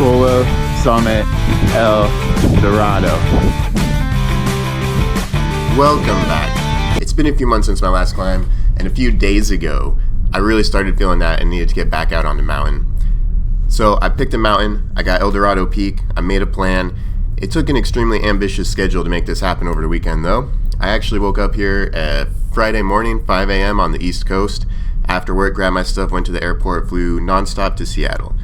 Polo Summit Eldorado. Welcome back. It's been a few months since my last climb, and a few days ago, I really started feeling that and needed to get back out on the mountain. So I picked a mountain, I got Eldorado Peak, I made a plan. It took an extremely ambitious schedule to make this happen over the weekend though. I actually woke up here at Friday morning, 5 a.m. on the East Coast. After work, grabbed my stuff, went to the airport, flew nonstop to Seattle.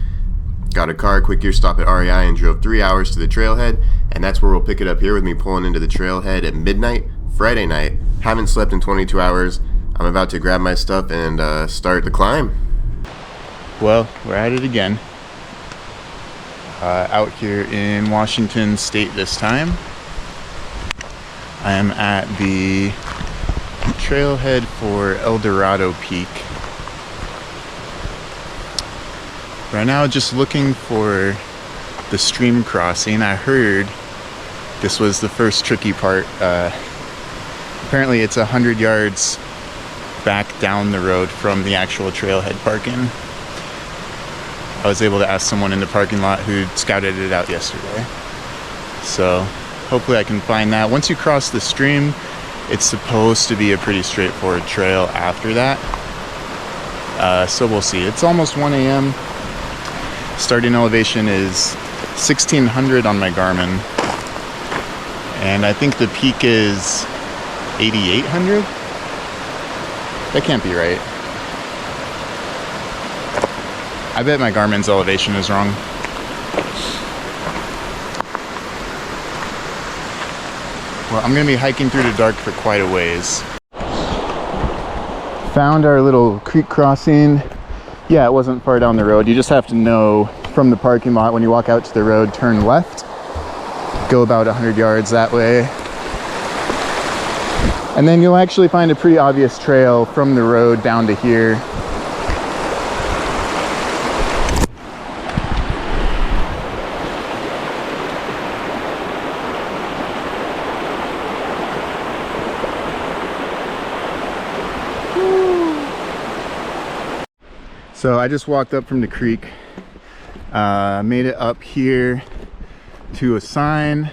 Got a car, quick gear stop at REI, and drove 3 hours to the trailhead, and that's where we'll pick it up here with me pulling into the trailhead at midnight, Friday night. Haven't slept in 22 hours. I'm about to grab my stuff and start the climb. Well, we're at it again. Out here in Washington State this time. I am at the trailhead for Eldorado Peak. Right now, just looking for the stream crossing. I heard this was the first tricky part. Apparently it's 100 yards back down the road from the actual trailhead parking. I was able to ask someone in the parking lot who scouted it out yesterday. So hopefully I can find that. Once you cross the stream, it's supposed to be a pretty straightforward trail after that. So we'll see. It's almost 1 a.m. Starting elevation is 1600 on my Garmin. And I think the peak is 8800? That can't be right. I bet my Garmin's elevation is wrong. Well, I'm gonna be hiking through the dark for quite a ways. Found our little creek crossing. Yeah, it wasn't far down the road. You just have to know from the parking lot when you walk out to the road, turn left, go about 100 yards that way. And then you'll actually find a pretty obvious trail from the road down to here. So I just walked up from the creek, made it up here to a sign.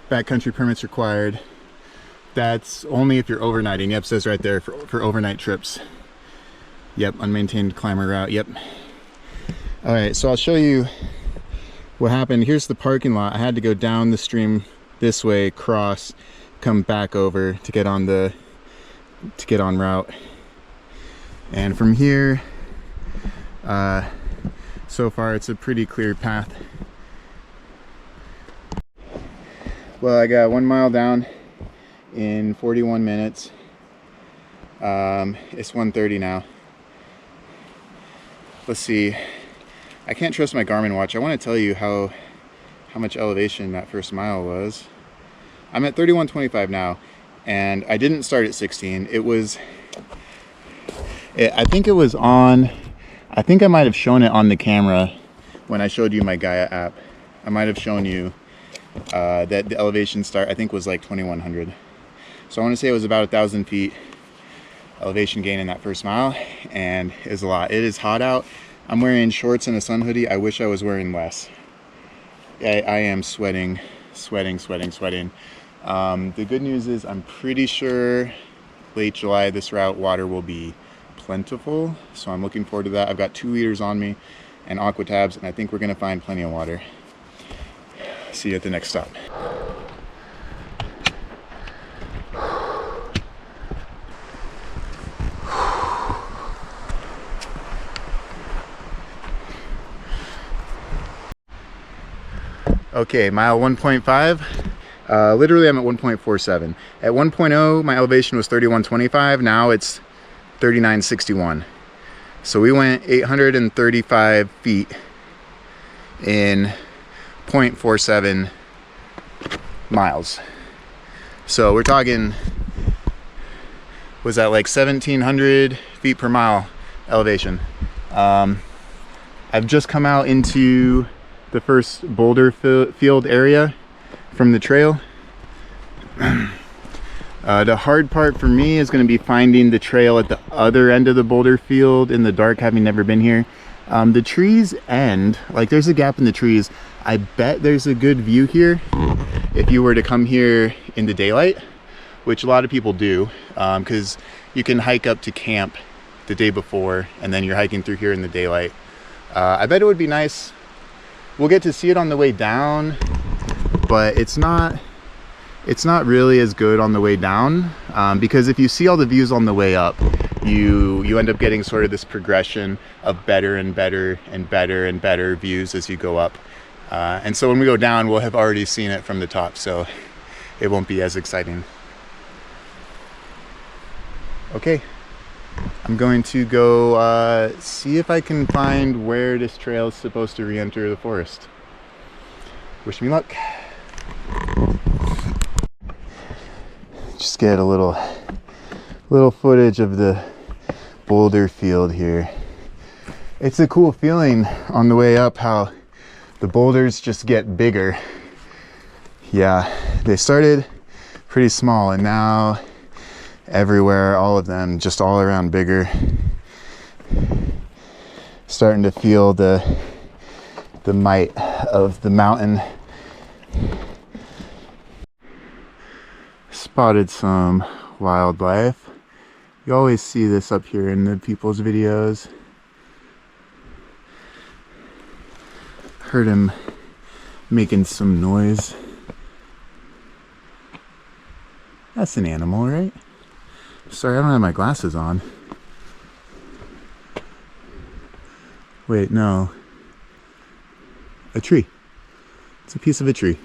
Backcountry permits required. That's only if you're overnighting. Yep, says right there for overnight trips. Yep, unmaintained climber route. Yep. All right, so I'll show you what happened. Here's the parking lot. I had to go down the stream this way, cross, come back over to get on route. And from here, so far it's a pretty clear path. Well, I got 1 mile down in 41 minutes. It's 1:30 now. Let's see. I can't trust my Garmin watch. I want to tell you how much elevation that first mile was. I'm at 3125 now, and I didn't start at 16. I think it was on. I think I might have shown it on the camera when I showed you my Gaia app. I might have shown you that the elevation start I think was like 2100. So I want to say it was about 1,000 feet elevation gain in that first mile, and it's a lot. It is hot out. I'm wearing shorts and a sun hoodie. I wish I was wearing less. I am sweating. The good news is I'm pretty sure late July this route water will be plentiful, so I'm looking forward to that. I've got 2 liters on me and aqua tabs, and I think we're gonna find plenty of water. See you at the next stop. Okay, mile 1.5. Literally I'm at 1.47. At 1.0 my elevation was 3125. Now it's 3961. So we went 835 feet in 0.47 miles. So we're talking, was that like 1,700 feet per mile elevation. I've just come out into the first boulder field area from the trail. The hard part for me is going to be finding the trail at the other end of the boulder field in the dark, having never been here. The trees end, like there's a gap in the trees. I bet there's a good view here if you were to come here in the daylight, which a lot of people do, because you can hike up to camp the day before and then you're hiking through here in the daylight. I bet it would be nice. We'll get to see it on the way down, but it's not really as good on the way down, because if you see all the views on the way up, you end up getting sort of this progression of better and better and better and better views as you go up. And so when we go down, we'll have already seen it from the top, so it won't be as exciting. Okay, I'm going to go see if I can find where this trail is supposed to re-enter the forest. Wish me luck. Just get a little footage of the boulder field here. It's a cool feeling on the way up how the boulders just get bigger. Yeah, they started pretty small and now everywhere, all of them just all around bigger. Starting to feel the might of the mountain. Spotted some wildlife. You always see this up here in the people's videos. Heard him making some noise. That's an animal, right? Sorry, I don't have my glasses on. Wait, no. A tree. It's a piece of a tree.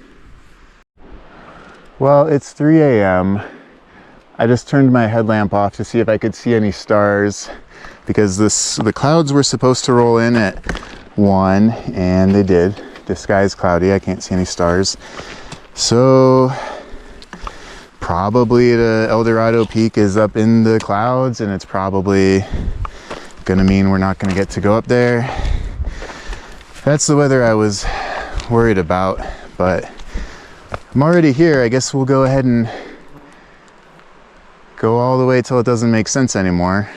Well, it's 3 a.m. I just turned my headlamp off to see if I could see any stars, because the clouds were supposed to roll in at 1, and they did. The sky's cloudy, I can't see any stars. So probably the Eldorado Peak is up in the clouds, and it's probably gonna mean we're not gonna get to go up there. That's the weather I was worried about, but I'm already here. I guess we'll go ahead and go all the way till it doesn't make sense anymore.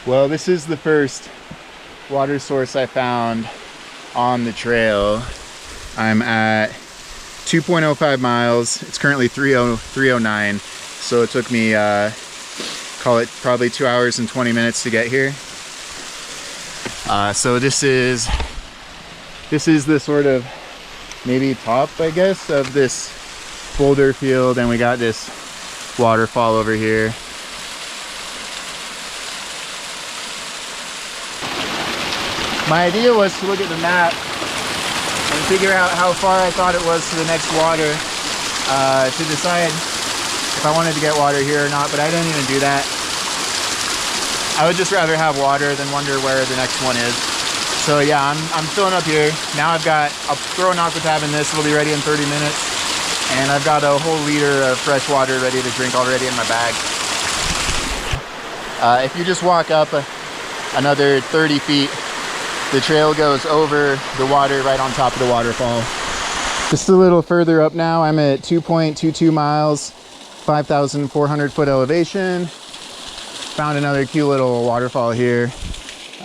Well, this is the first water source I found on the trail. I'm at 2.05 miles. It's currently 3:09, so it took me call it probably 2 hours and 20 minutes to get here. So this is the sort of maybe top, I guess, of this boulder field, and we got this waterfall over here. My idea was to look at the map and figure out how far I thought it was to the next water, to decide if I wanted to get water here or not, but I didn't even do that. I would just rather have water than wonder where the next one is. So yeah, I'm filling up here. Now I'll throw an aquatab in this, it'll be ready in 30 minutes. And I've got a whole liter of fresh water ready to drink already in my bag. If you just walk up another 30 feet, the trail goes over the water right on top of the waterfall. Just a little further up now, I'm at 2.22 miles, 5,400 foot elevation. Found another cute little waterfall here.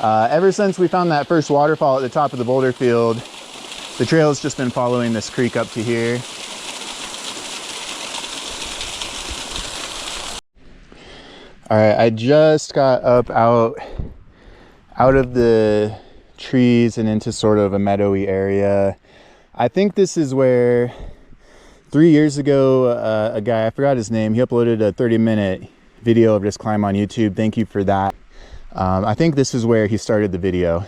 Ever since we found that first waterfall at the top of the boulder field, the trail's just been following this creek up to here. All right, I just got up out of the trees and into sort of a meadowy area. I think this is where 3 years ago, a guy, I forgot his name, he uploaded a 30-minute video of this climb on YouTube. Thank you for that. I think this is where he started the video.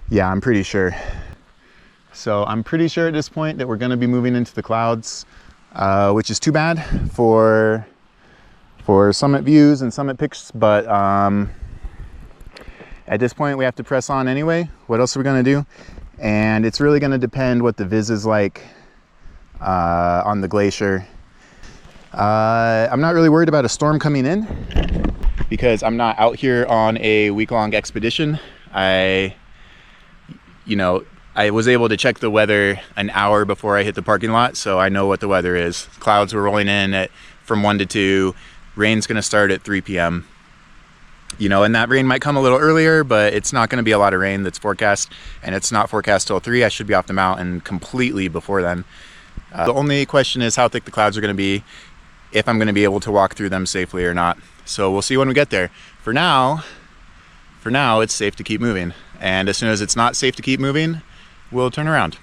Yeah, I'm pretty sure. So I'm pretty sure at this point that we're going to be moving into the clouds, which is too bad for summit views and summit pics, but at this point we have to press on anyway. What else are we going to do? And it's really going to depend what the viz is like on the glacier. I'm not really worried about a storm coming in because I'm not out here on a week-long expedition. I was able to check the weather an hour before I hit the parking lot, so I know what the weather is. Clouds were rolling in from 1 to 2. Rain's gonna start at 3 p.m. You know, and that rain might come a little earlier, but it's not gonna be a lot of rain that's forecast, and it's not forecast till 3. I should be off the mountain completely before then. The only question is how thick the clouds are gonna be, if I'm gonna be able to walk through them safely or not. So we'll see when we get there. For now, it's safe to keep moving. And as soon as it's not safe to keep moving, we'll turn around.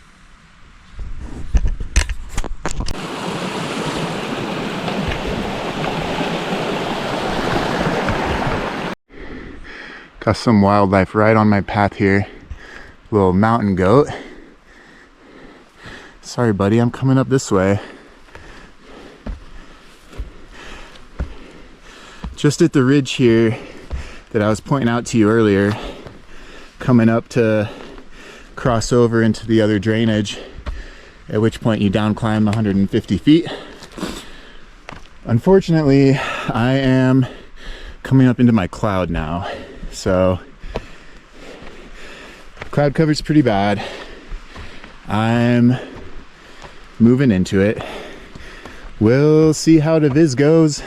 Got some wildlife right on my path here. Little mountain goat. Sorry, buddy, I'm coming up this way. Just at the ridge here that I was pointing out to you earlier, coming up to cross over into the other drainage, at which point you down climb 150 feet. Unfortunately, I am coming up into my cloud now. So cloud cover's pretty bad. I'm moving into it. We'll see how the viz goes,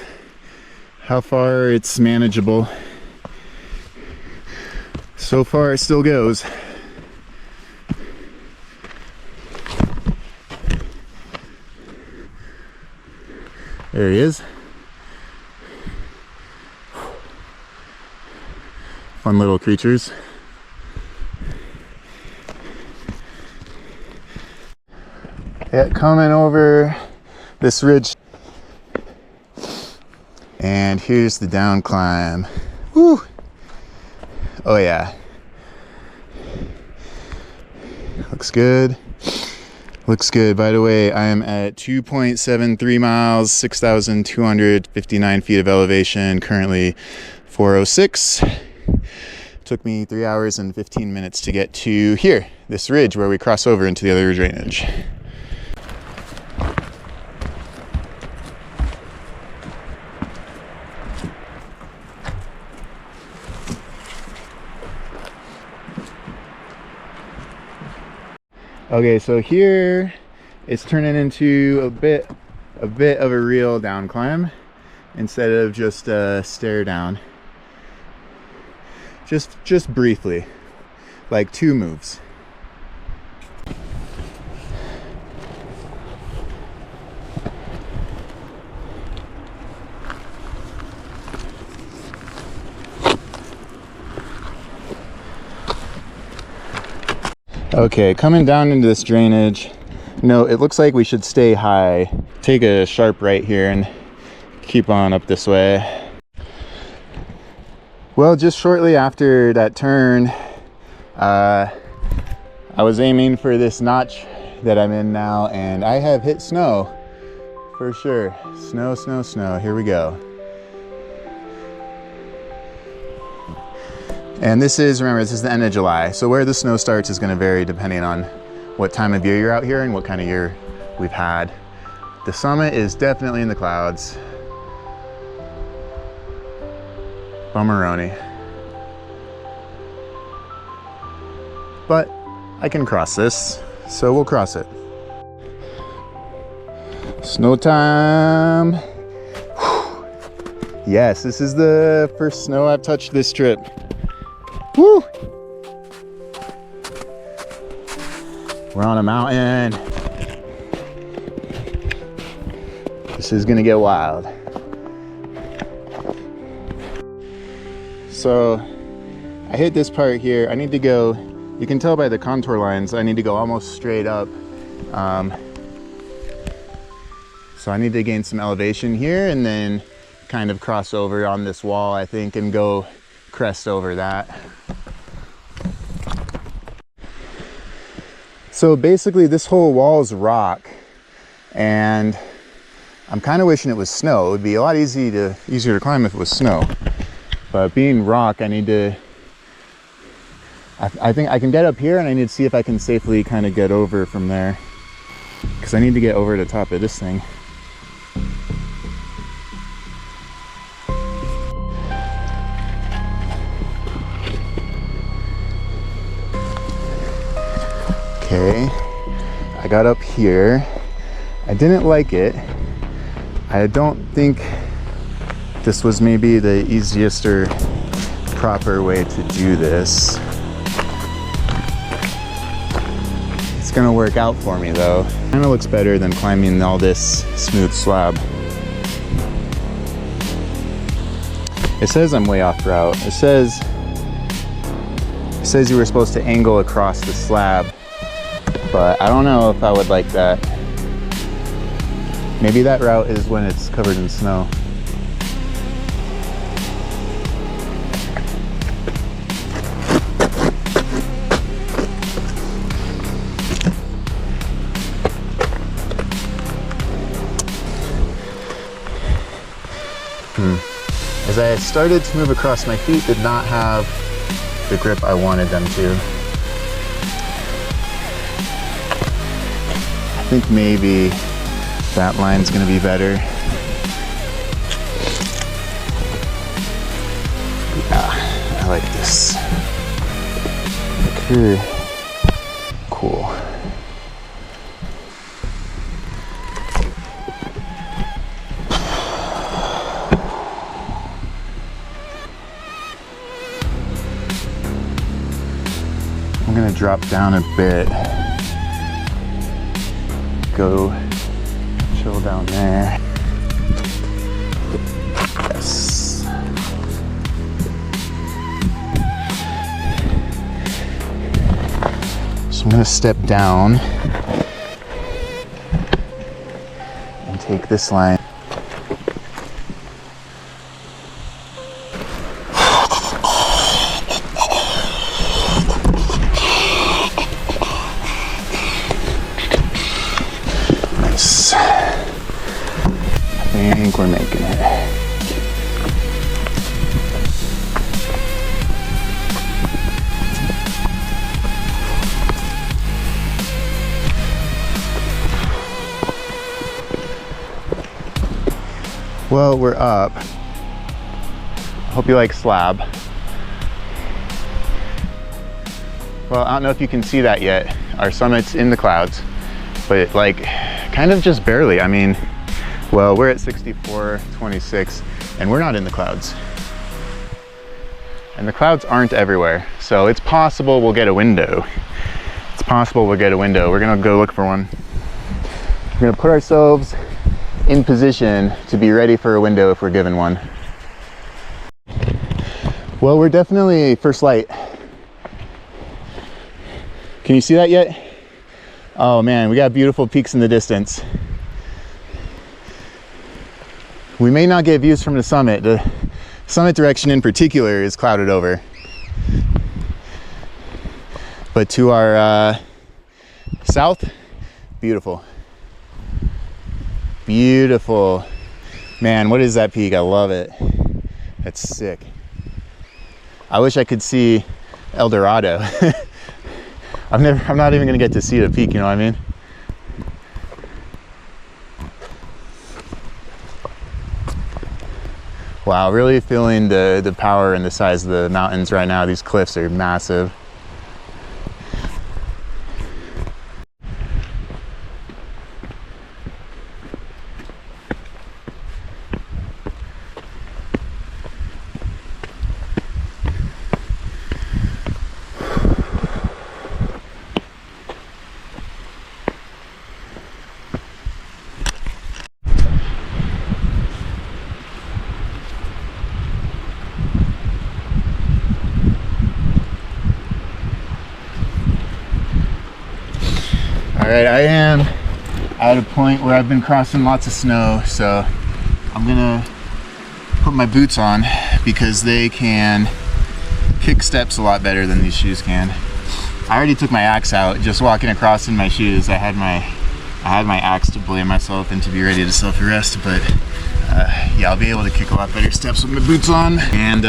how far it's manageable. So far it still goes. There he is. Fun little creatures. Yeah, coming over this ridge. And here's the down climb. Woo! Oh yeah. Looks good. Looks good. By the way, I am at 2.73 miles, 6,259 feet of elevation, currently 406. Took me 3 hours and 15 minutes to get to here, this ridge where we cross over into the other drainage. Okay, so here it's turning into a bit of a real down climb instead of just a stare down. Just briefly, like 2 moves. Okay, coming down into this drainage, no, it looks like we should stay high. Take a sharp right here and keep on up this way. Well, just shortly after that turn, I was aiming for this notch that I'm in now, and I have hit snow for sure. Snow, snow, snow. Here we go. And this is, remember, this is the end of July. So where the snow starts is going to vary depending on what time of year you're out here and what kind of year we've had. The summit is definitely in the clouds. Bummeroni. But I can cross this, so we'll cross it. Snow time. Whew. Yes, this is the first snow I've touched this trip. Woo! We're on a mountain. This is gonna get wild. So I hit this part here. I need to go, you can tell by the contour lines, I need to go almost straight up. So I need to gain some elevation here and then kind of cross over on this wall, I think, and go crest over that. So basically this whole wall is rock, and I'm kind of wishing it was snow. It would be a lot easier to climb if it was snow. But being rock, I need to, I think I can get up here, and I need to see if I can safely kind of get over from there, because I need to get over the top of this thing. Okay, I got up here. I didn't like it. I don't think this was maybe the easiest or proper way to do this. It's gonna work out for me though. Kinda looks better than climbing all this smooth slab. It says I'm way off route. It says you were supposed to angle across the slab, but I don't know if I would like that. Maybe that route is when it's covered in snow. As I started to move across, my feet did not have the grip I wanted them to. I think maybe that line's gonna be better. Yeah, I like this. Okay. Cool. I'm gonna drop down a bit. Go chill down there. Yes. So I'm gonna step down and take this line. Nice. I think we're making it. Well, we're up. Hope you like slab. Well, I don't know if you can see that yet. Our summit's in the clouds, but like kind of just barely. I mean, well, we're at 64.26 and we're not in the clouds. And the clouds aren't everywhere. So it's possible we'll get a window. It's possible we'll get a window. We're gonna go look for one. We're gonna put ourselves in position to be ready for a window if we're given one. Well, we're definitely first light. Can you see that yet? Oh man, we got beautiful peaks in the distance. We may not get views from the summit. The summit direction in particular is clouded over. But to our south, beautiful. Beautiful. Man, what is that peak? I love it. That's sick. I wish I could see Eldorado. I'm not even gonna get to see the peak, you know what I mean? Wow, really feeling the power and the size of the mountains right now. These cliffs are massive. All right, I am at a point where I've been crossing lots of snow, so I'm gonna put my boots on because they can kick steps a lot better than these shoes can. I already took my axe out just walking across in my shoes. I had my axe to blame myself and to be ready to self-arrest, but yeah, I'll be able to kick a lot better steps with my boots on. And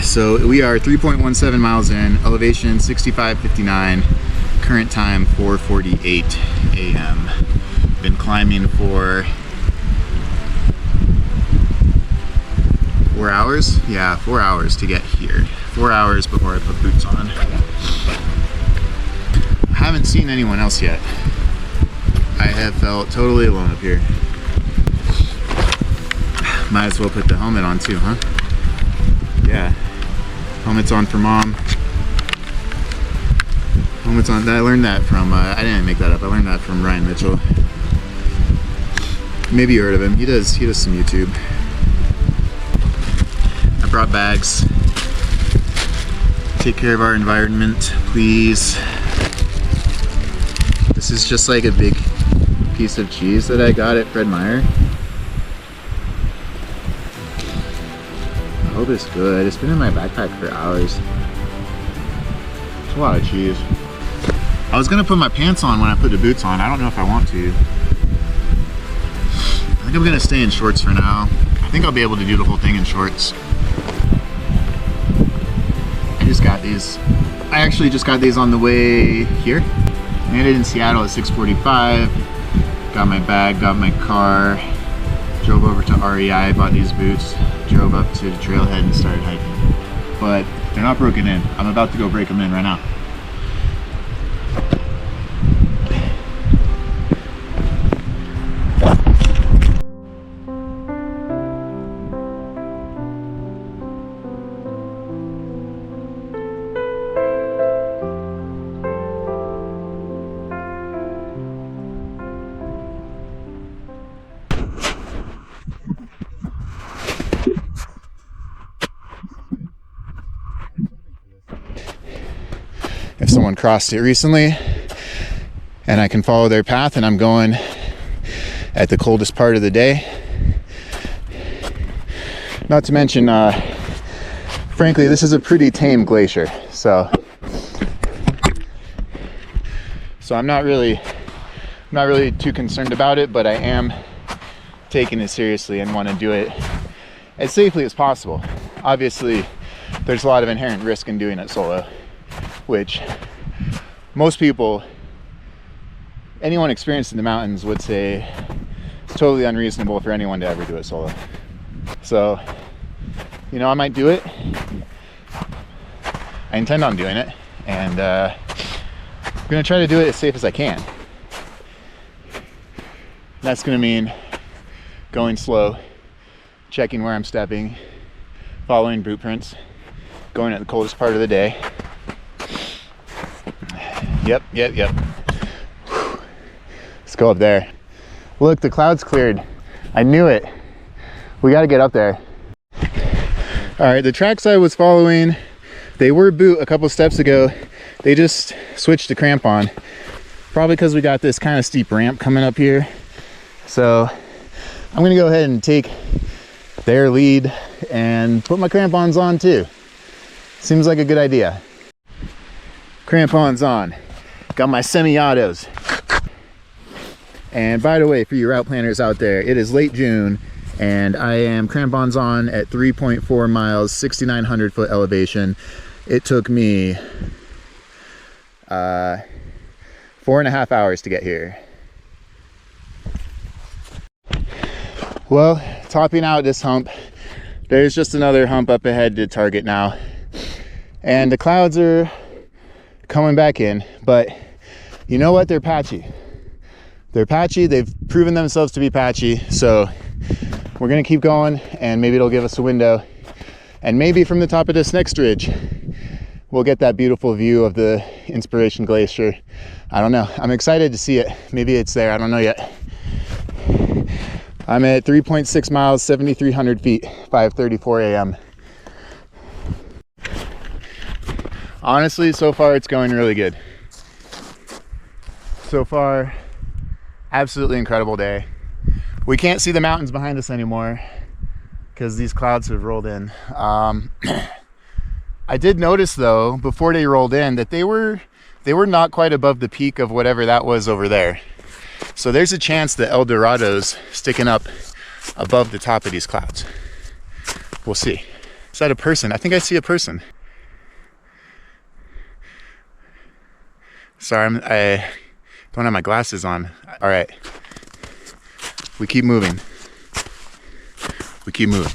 so we are 3.17 miles in, elevation 65.59. Current time 4:48 a.m. Been climbing for 4 hours? Yeah, 4 hours to get here. 4 hours before I put boots on. I haven't seen anyone else yet. I have felt totally alone up here. Might as well put the helmet on too, huh? Yeah. Helmet's on for mom. Helmet's on. I learned that from, I didn't make that up. I learned that from Ryan Mitchell. Maybe you heard of him. He does some YouTube. I brought bags. Take care of our environment, please. This is just like a big piece of cheese that I got at Fred Meyer. I hope it's good. It's been in my backpack for hours. It's a lot of cheese. I was gonna put my pants on when I put the boots on. I don't know if I want to. I think I'm gonna stay in shorts for now. I think I'll be able to do the whole thing in shorts. I just got these. I actually just got these on the way here. Landed in Seattle at 6:45. Got my bag, got my car. Drove over to REI, bought these boots. Drove up to the trailhead and started hiking. But they're not broken in. I'm about to go break them in right now. If someone crossed it recently and I can follow their path and I'm going at the coldest part of the day. Not to mention, frankly, this is a pretty tame glacier, so I'm not really too concerned about it, but I am taking it seriously and want to do it as safely as possible. Obviously, there's a lot of inherent risk in doing it solo, which most people, anyone experienced in the mountains would say it's totally unreasonable for anyone to ever do it solo. So, you know, I might do it. I intend on doing it, and I'm gonna try to do it as safe as I can. That's gonna mean going slow, checking where I'm stepping, following boot prints, going at the coldest part of the day. Yep. Let's go up there. Look, the clouds cleared. I knew it. We got to get up there. All right, the tracks I was following, they were boot a couple steps ago. They just switched to crampon. Probably because we got this kind of steep ramp coming up here. So I'm going to go ahead and take their lead and put my crampons on too. Seems like a good idea. Crampons on. Got my semi-autos. And by the way, for you route planners out there, it is late June and I am crampons on at 3.4 miles, 6,900 foot elevation. It took me 4.5 hours to get here. Well, topping out this hump, there's just another hump up ahead to target now. And the clouds are coming back in, but you know what? They're patchy. They're patchy. They've proven themselves to be patchy. So we're gonna keep going, and maybe it'll give us a window. And maybe from the top of this next ridge, we'll get that beautiful view of the Inspiration Glacier. I don't know. I'm excited to see it. Maybe it's there. I don't know yet. I'm at 3.6 miles, 7,300 feet, 5:34 a.m. Honestly, so far it's going really good. So far, absolutely incredible day. We can't see the mountains behind us anymore because these clouds have rolled in. I did notice though, before they rolled in, that they were not quite above the peak of whatever that was over there. So there's a chance that Eldorado's sticking up above the top of these clouds. We'll see. Is that a person? I think I see a person. Sorry, I don't have my glasses on. All right. We keep moving. We keep moving.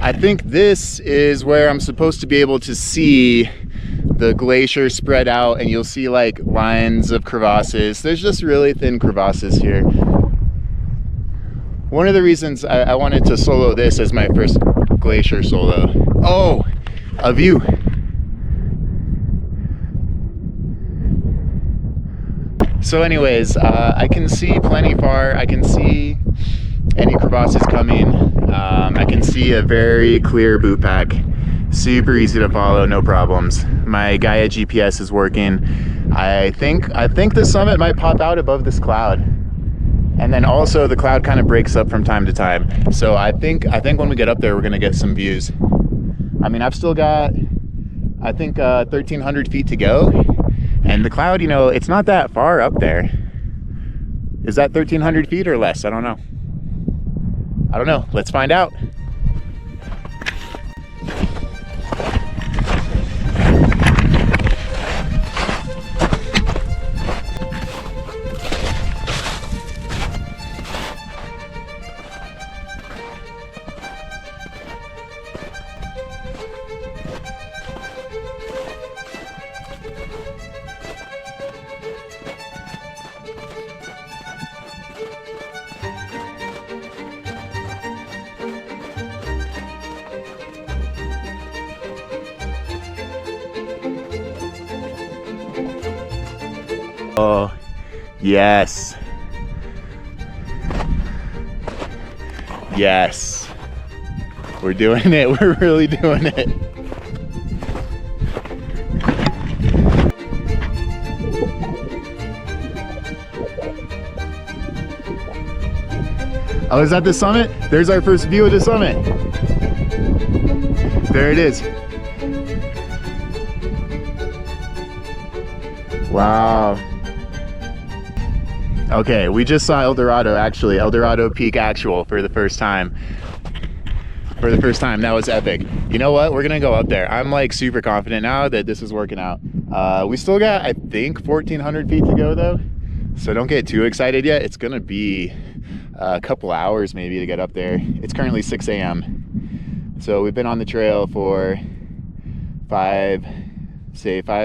I think this is where I'm supposed to be able to see the glacier spread out, and you'll see like lines of crevasses. There's just really thin crevasses here. One of the reasons I wanted to solo this as my first glacier solo. Oh, a view. So anyways, I can see plenty far. I can see any crevasses coming. I can see a very clear boot pack. Super easy to follow, no problems. My Gaia GPS is working. I think the summit might pop out above this cloud. And then also the cloud kind of breaks up from time to time. So I think when we get up there, we're gonna get some views. I mean, I've still got, I think 1,300 feet to go. And the cloud, you know, it's not that far up there. Is that 1,300 feet or less? I don't know. I don't know. Let's find out. Oh, yes. Yes. We're doing it. We're really doing it. Oh, is that the summit? There's our first view of the summit. There it is. Wow. Okay, we just saw Eldorado, actually, Eldorado Peak actual for the first time. That was epic. You know what? We're gonna go up there. I'm like super confident now that this is working out. We still got, I think, 1,400 feet to go though. So don't get too excited yet. It's gonna be a couple hours maybe to get up there. It's currently 6 a.m. So we've been on the trail for 5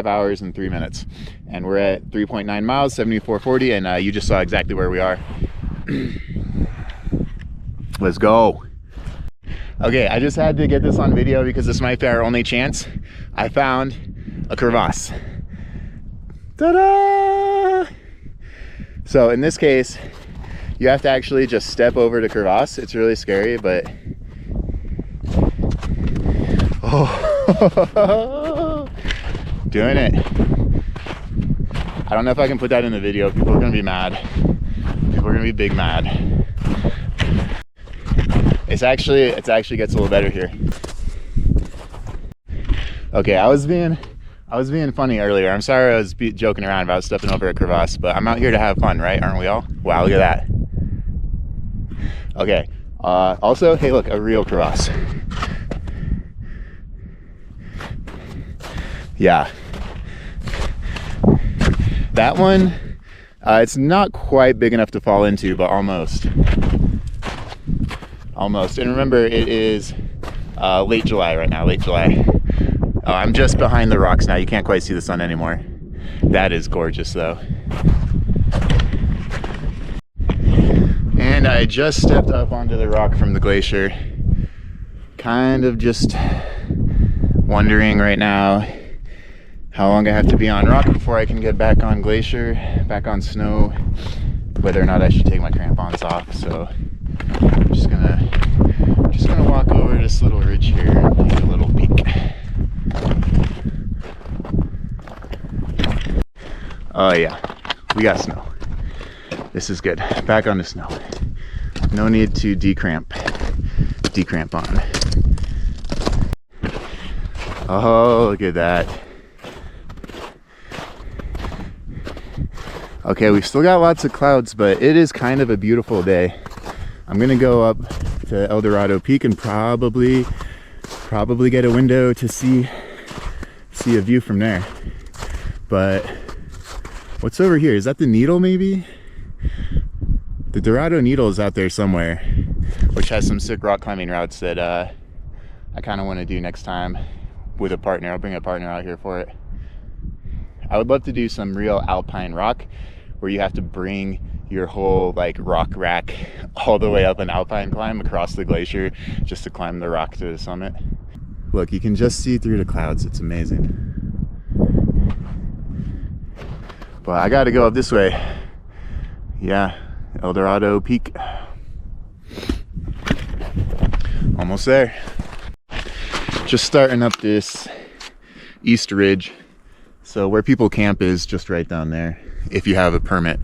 hours and 3 minutes. And we're at 3.9 miles, 7440, and you just saw exactly where we are. Let's go. Okay, I just had to get this on video because this might be our only chance. I found a crevasse. Ta-da! So in this case, you have to actually just step over the crevasse. It's really scary, but... Oh, doing it. I don't know if I can put that in the video. People are gonna be mad. People are gonna be big mad. It actually gets a little better here. Okay, I was being funny earlier. I'm sorry I was joking around about stepping over a crevasse, but I'm out here to have fun, right? Aren't we all? Wow, look at that. Okay. Also, hey, look, a real crevasse. Yeah. That one, it's not quite big enough to fall into, but almost. Almost. And remember, it is late July right now, late July. Oh, I'm just behind the rocks now. You can't quite see the sun anymore. That is gorgeous, though. And I just stepped up onto the rock from the glacier. Kind of just wondering right now how long I have to be on rock before I can get back on glacier, back on snow, whether or not I should take my crampons off. So I'm just gonna walk over this little ridge here and take a little peek. Oh yeah, we got snow. This is good. Back on the snow. No need to decramp on. Oh, look at that. Okay, we've still got lots of clouds, but it is kind of a beautiful day. I'm gonna go up to Eldorado Peak and probably get a window to see a view from there. But what's over here? Is that the Needle maybe? The Dorado Needle is out there somewhere, which has some sick rock climbing routes that I kind of want to do next time with a partner. I'll bring a partner out here for it. I would love to do some real alpine rock where you have to bring your whole like rock rack all the way up an alpine climb across the glacier just to climb the rock to the summit. Look, you can just see through the clouds. It's amazing. But I gotta go up this way. Yeah, Eldorado Peak. Almost there. Just starting up this east ridge. So where people camp is just right down there, if you have a permit.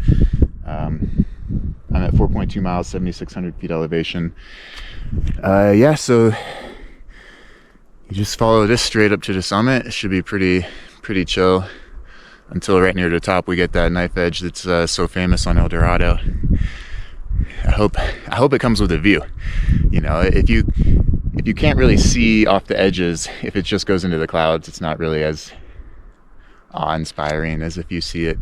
I'm at 4.2 miles, 7,600 feet elevation. Yeah, so you just follow this straight up to the summit. It should be pretty chill until right near the top we get that knife edge that's so famous on Eldorado. I hope it comes with a view. You know, if you can't really see off the edges, if it just goes into the clouds, it's not really as awe-inspiring as if you see it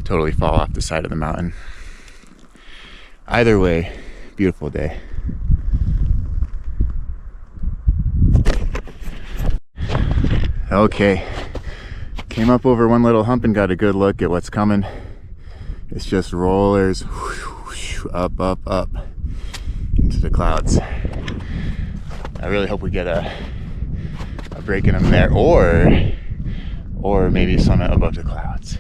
totally fall off the side of the mountain. Either way, beautiful day. Okay, came up over one little hump and got a good look at what's coming. It's just rollers, up, up, up into the clouds. I really hope we get a break in them there, or maybe summit above the clouds.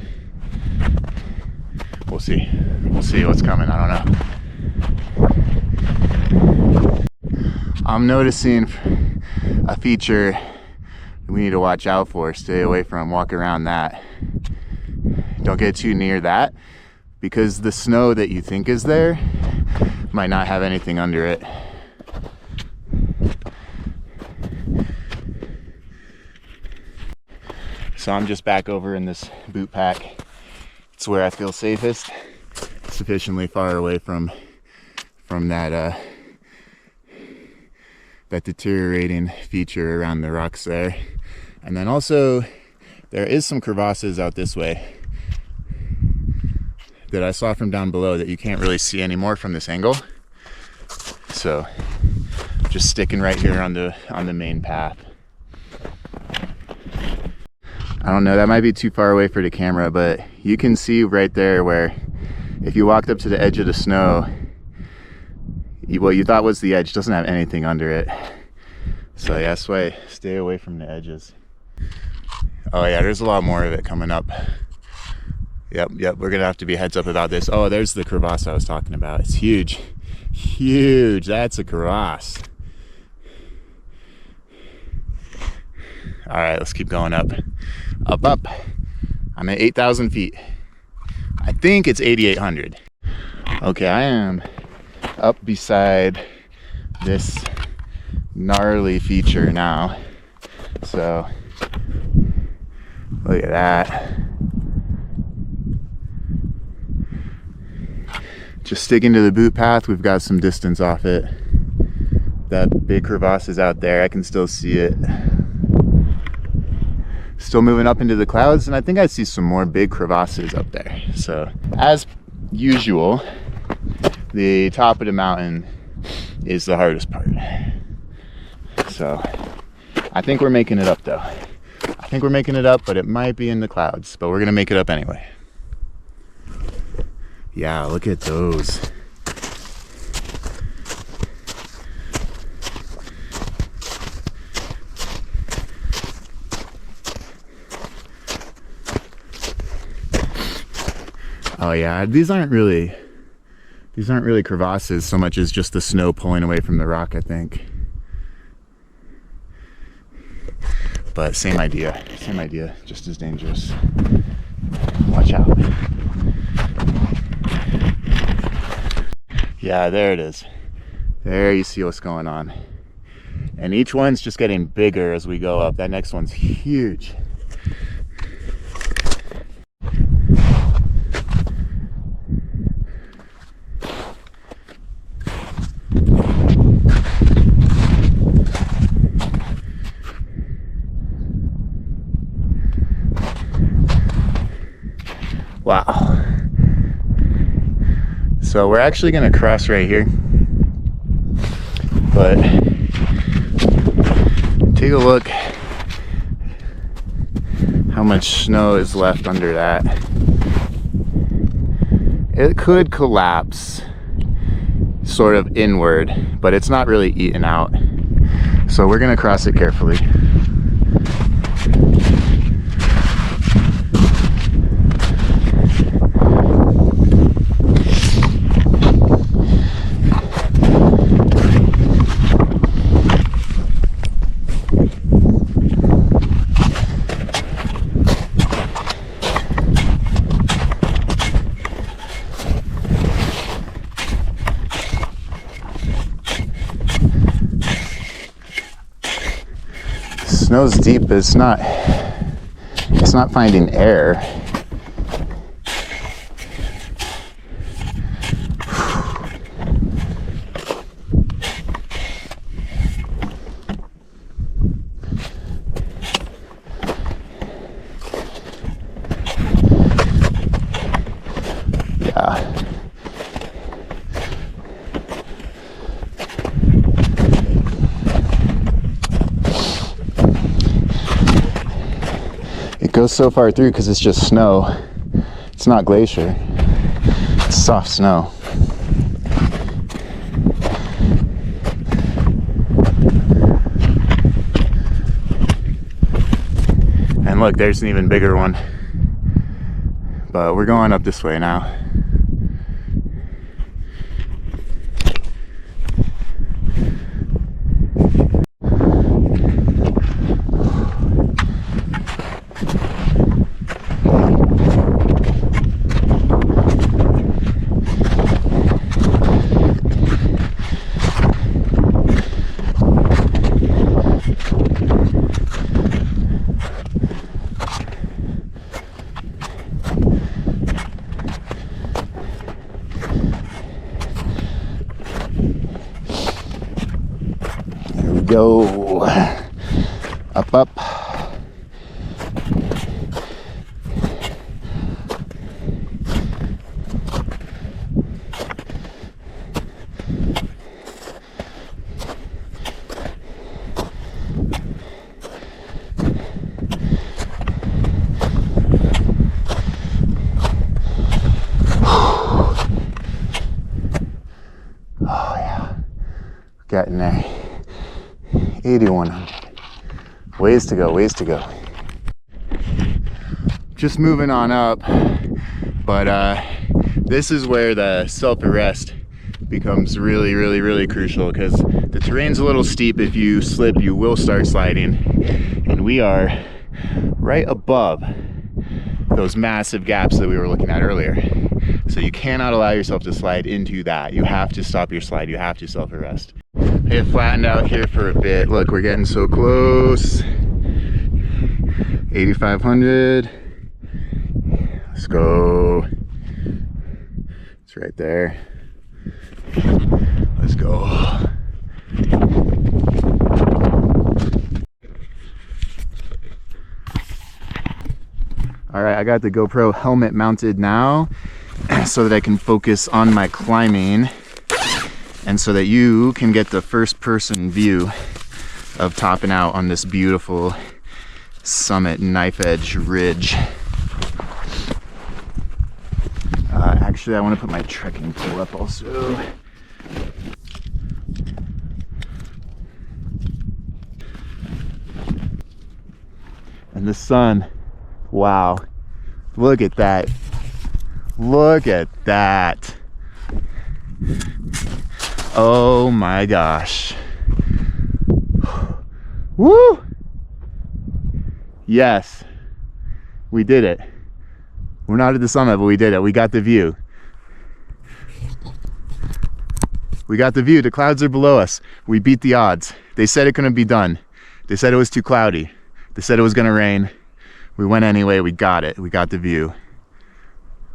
We'll see. We'll see what's coming. I don't know. I'm noticing a feature we need to watch out for. Stay away from, walk around that. Don't get too near that, because the snow that you think is there might not have anything under it. So I'm just back over in this boot pack. It's where I feel safest, sufficiently far away from that that deteriorating feature around the rocks there. And then also there is some crevasses out this way that I saw from down below that you can't really see anymore from this angle. So just sticking right here on the main path. I don't know, that might be too far away for the camera, but you can see right there where if you walked up to the edge of the snow, what you thought was the edge doesn't have anything under it. So yeah, that's why stay away from the edges. Oh yeah, there's a lot more of it coming up. Yep, we're gonna have to be heads up about this. Oh, there's the crevasse I was talking about. It's huge, huge. That's a crevasse. All right, let's keep going up. Up. I'm at 8,000 feet. I think it's 8,800. Okay, I am up beside this gnarly feature now. So, look at that. Just sticking to the boot path, we've got some distance off it. That big crevasse is out there, I can still see it. Still moving up into the clouds, and I think I see some more big crevasses up there. So, as usual, the top of the mountain is the hardest part. So, I think we're making it up though. I think we're making it up, but it might be in the clouds, but we're gonna make it up anyway. Yeah, look at those. Oh yeah, these aren't really crevasses so much as just the snow pulling away from the rock, I think. But same idea, just as dangerous. Watch out. Yeah, there it is. There you see what's going on. And each one's just getting bigger as we go up. That next one's huge. Wow. So we're actually going to cross right here, but Take a look how much snow is left under that. It could collapse sort of inward, but it's not really eaten out. So we're gonna cross it carefully. Snow's deep, but it's not finding air. Yeah. It goes so far through because it's just snow. It's not glacier. It's soft snow. And look, there's an even bigger one. But we're going up this way now. Go up, up. Oh yeah, getting there. 8,100. Ways to go, ways to go. Just moving on up, but this is where the self-arrest becomes really crucial, because the terrain's a little steep. If you slip, you will start sliding, and we are right above those massive gaps that we were looking at earlier. So you cannot allow yourself to slide into that. You have to stop your slide. You have to self-arrest. I get flattened out here for a bit. Look, we're getting so close. 8,500. Let's go. It's right there. Let's go. All right, I got the GoPro helmet mounted now so that I can focus on my climbing, and so that you can get the first person view of topping out on this beautiful summit knife edge ridge. Actually, I want to put my trekking pole up also. And the sun, wow, look at that. Look at that. Oh my gosh. Woo! Yes, we did it. We're not at the summit, but we did it. We got the view. We got the view. The clouds are below us. We beat the odds. They said it couldn't be done. They said it was too cloudy. They said it was gonna rain. We went anyway. We got it. We got the view.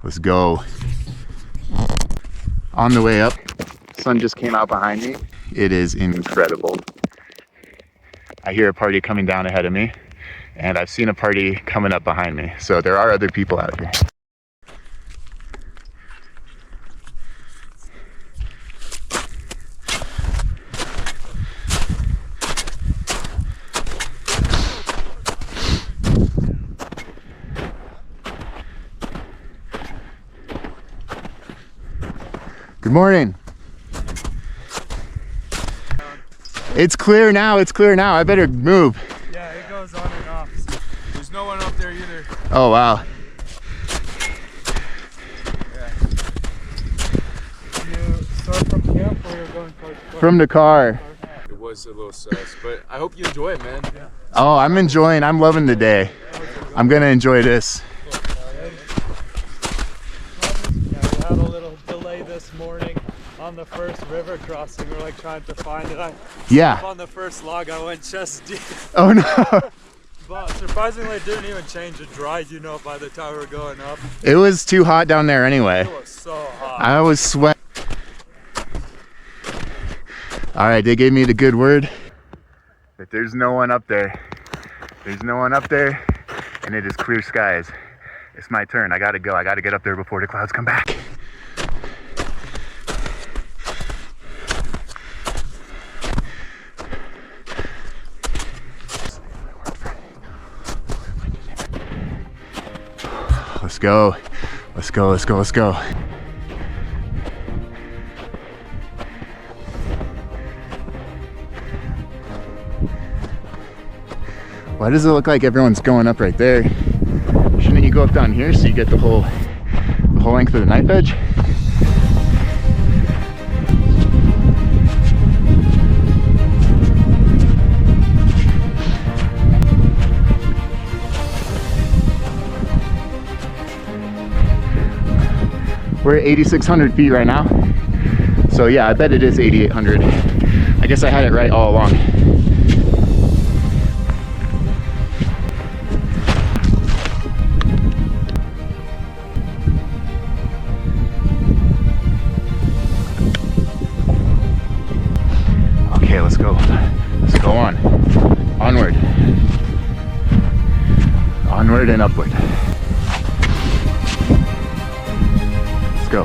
Let's go. On the way up, sun just came out behind me. It is incredible. I hear a party coming down ahead of me, and I've seen a party coming up behind me. So there are other people out here. Good morning. It's clear now, it's clear now. I better move. Yeah, it goes on and off. There's no one up there either. Oh, wow. Yeah. You start from camp or you're going towards the car? From the car. It was a little sus, but I hope you enjoy it, man. Yeah. Oh, I'm loving the day. I'm gonna enjoy this. Yeah, we had a little delay this morning on the first river crossing. We're like trying to find it. Yeah. On the first log, I went chest deep. Oh no. But surprisingly, it didn't even change. It dried, you know, by the time we were going up. It was too hot down there anyway. It was so hot. I was sweating. All right, they gave me the good word that there's no one up there. There's no one up there, and it is clear skies. It's my turn. I gotta go. I gotta get up there before the clouds come back. Let's go. Let's go, let's go, let's go. Why does it look like everyone's going up right there? Shouldn't you go up down here so you get the whole length of the knife edge? We're at 8,600 feet right now. So yeah, I bet it is 8,800. I guess I had it right all along. Okay, let's go. Let's go on. Onward. Onward and upward. Let's go.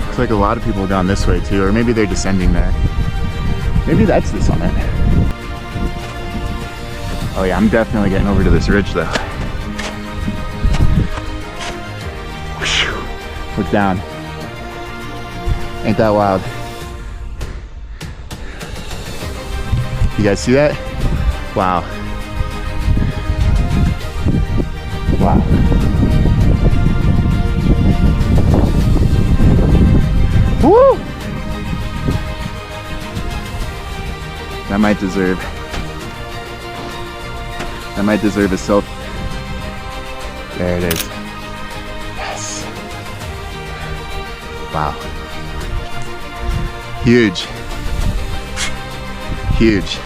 Looks like a lot of people gone this way too, or maybe they're descending there. Maybe that's the summit. Oh yeah, I'm definitely getting over to this ridge though. Look down. Ain't that wild? You guys see that? Wow. Wow. Woo! That might deserve a self. There it is. Yes. Wow. Huge. Huge.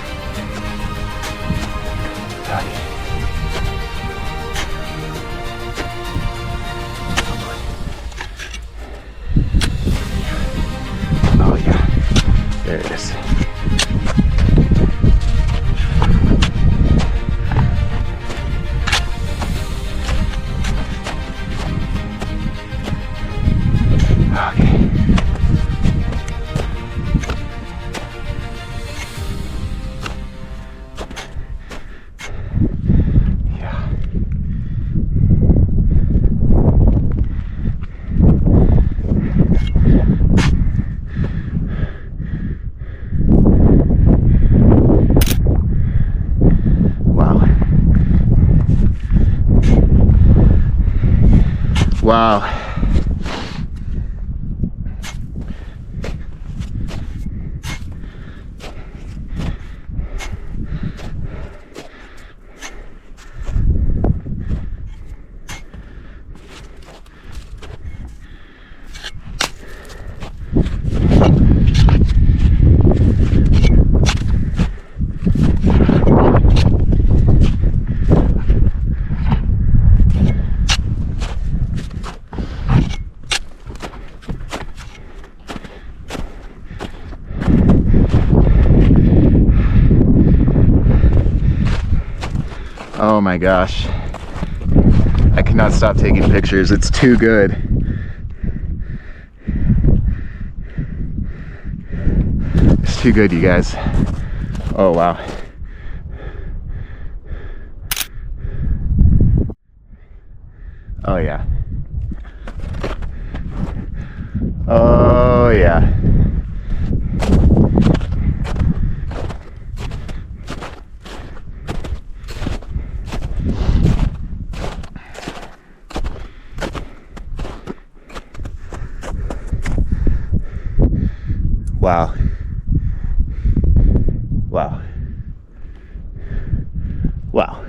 Oh yeah. There it is. Wow. Oh my gosh. I cannot stop taking pictures. It's too good. It's too good, you guys. Oh, wow. Oh, yeah. Oh, yeah. Wow. Wow. Wow.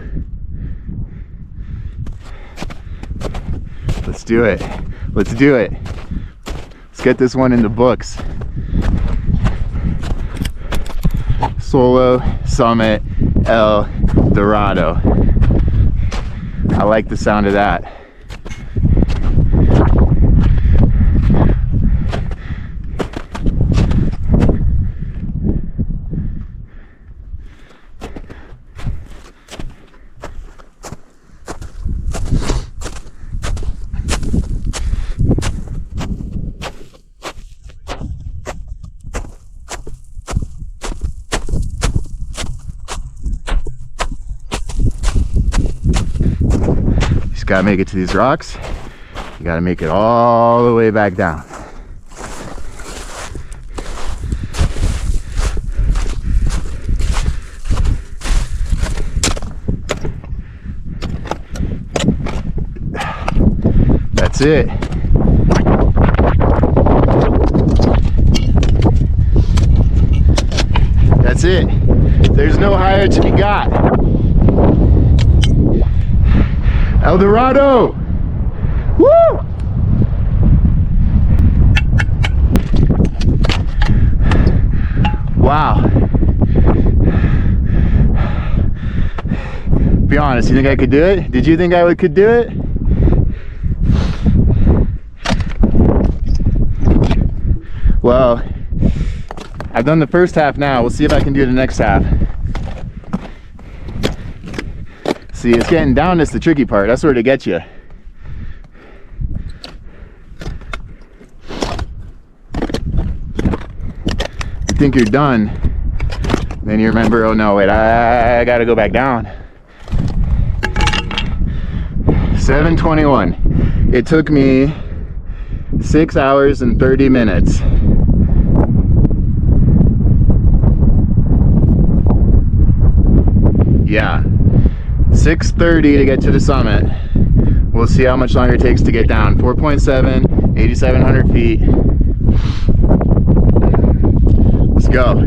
Let's do it. Let's do it. Let's get this one in the books. Solo Summit Eldorado. I like the sound of that. Gotta make it to these rocks. You gotta make it all the way back down. That's it. That's it. There's no higher to be got. Eldorado! Woo! Wow. Be honest, you think I could do it? Did you think I could do it? Well, I've done the first half now. We'll see if I can do the next half. See, it's getting down is the tricky part. That's where to get you. You think you're done, then you remember, oh no, wait, I gotta go back down. 7:21. It took me 6 hours and 30 minutes. Yeah. 6:30 to get to the summit. We'll see how much longer it takes to get down. 4.7, 8,700 feet. Let's go.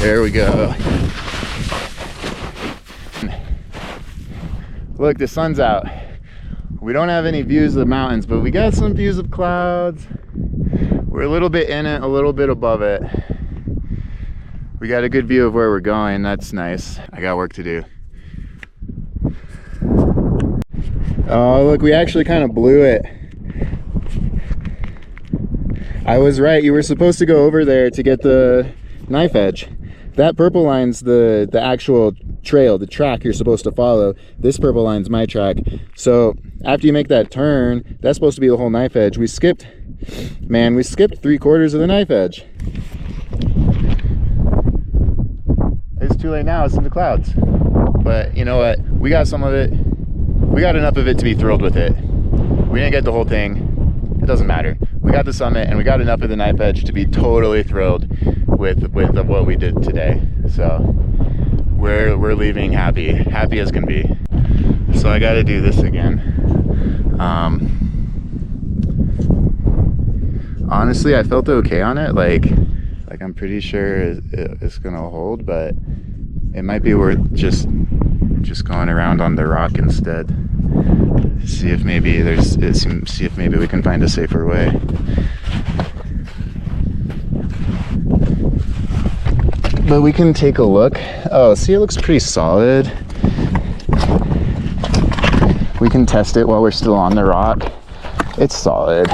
There we go. Look, the sun's out. We don't have any views of the mountains, but we got some views of clouds. We're a little bit in it, a little bit above it. We got a good view of where we're going. That's nice. I got work to do. Oh, look, we actually kind of blew it. I was right. You were supposed to go over there to get the knife edge. That purple line's the actual trail, the track you're supposed to follow. This purple line's my track. So after you make that turn, that's supposed to be the whole knife edge. We skipped 3/4 of the knife edge. It's too late now, it's in the clouds. But you know what? We got some of it. We got enough of it to be thrilled with it. We didn't get the whole thing. It doesn't matter. We got the summit and we got enough of the knife edge to be totally thrilled with what we did today. So we're leaving happy as can be. So I got to do this again. Honestly, I felt okay on it. Like I'm pretty sure it's gonna hold, but it might be worth just going around on the rock instead. See if maybe we can find a safer way. But we can take a look. Oh, see, it looks pretty solid. We can test it while we're still on the rock. It's solid.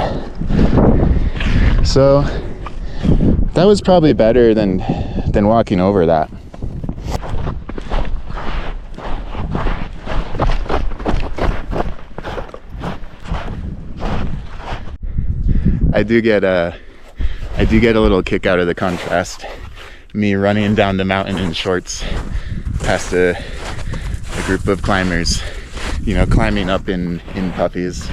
So that was probably better than walking over that. I do get a little kick out of the contrast. Me running down the mountain in shorts past a group of climbers, you know, climbing up in puppies.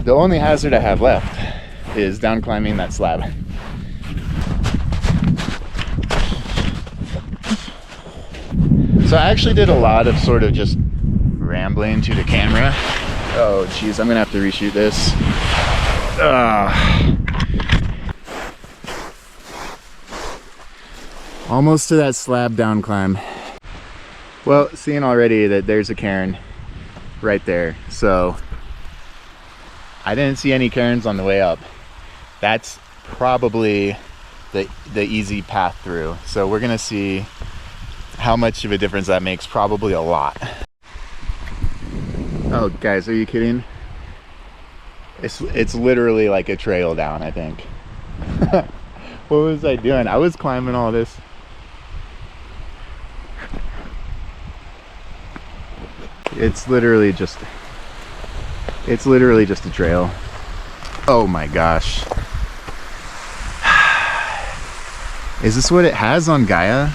The only hazard I have left is down climbing that slab. So I actually did a lot of sort of just rambling to the camera. Oh geez, I'm gonna have to reshoot this. Almost to that slab down climb. Well, seeing already that there's a cairn right there, so I didn't see any cairns on the way up. That's probably the easy path through. So we're gonna see how much of a difference that makes. Probably a lot. Oh guys, are you kidding? It's literally like a trail down, I think. What was I doing? I was climbing all this. It's literally just a trail. Oh my gosh. Is this what it has on Gaia?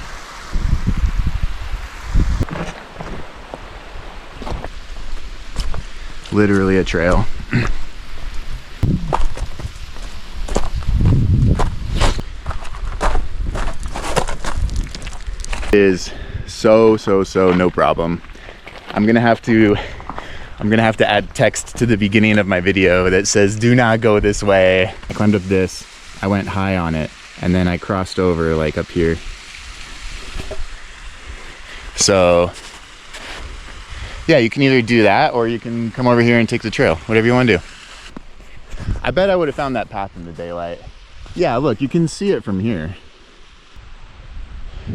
Literally a trail. Is so no problem. I'm gonna have to add text to the beginning of my video that says do not go this way. I climbed up this, I went high on it, and then I crossed over like up here. So yeah, you can either do that or you can come over here and take the trail, whatever you want to do. I bet I would have found that path in the daylight. Yeah, look, you can see it from here.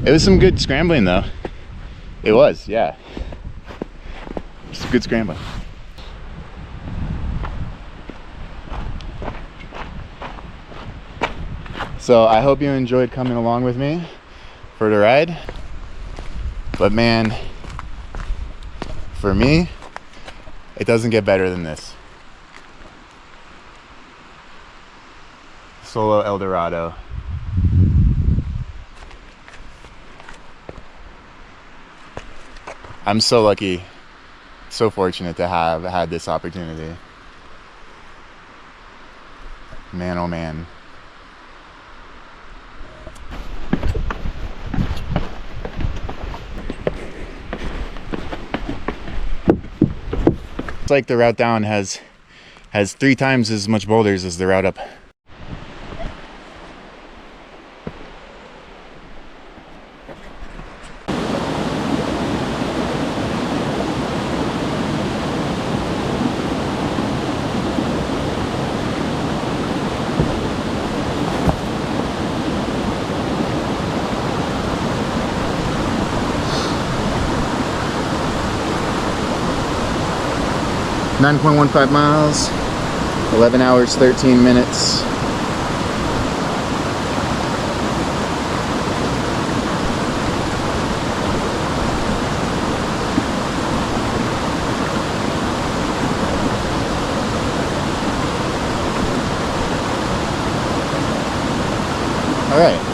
It was some good scrambling though. It was, yeah. Some good scrambling. So I hope you enjoyed coming along with me for the ride. But man, for me, it doesn't get better than this. Solo Eldorado. I'm so lucky, so fortunate to have had this opportunity. Man, oh man. It's like the route down has 3 times as much boulders as the route up. .15 miles, 11 hours, 13 minutes. All right.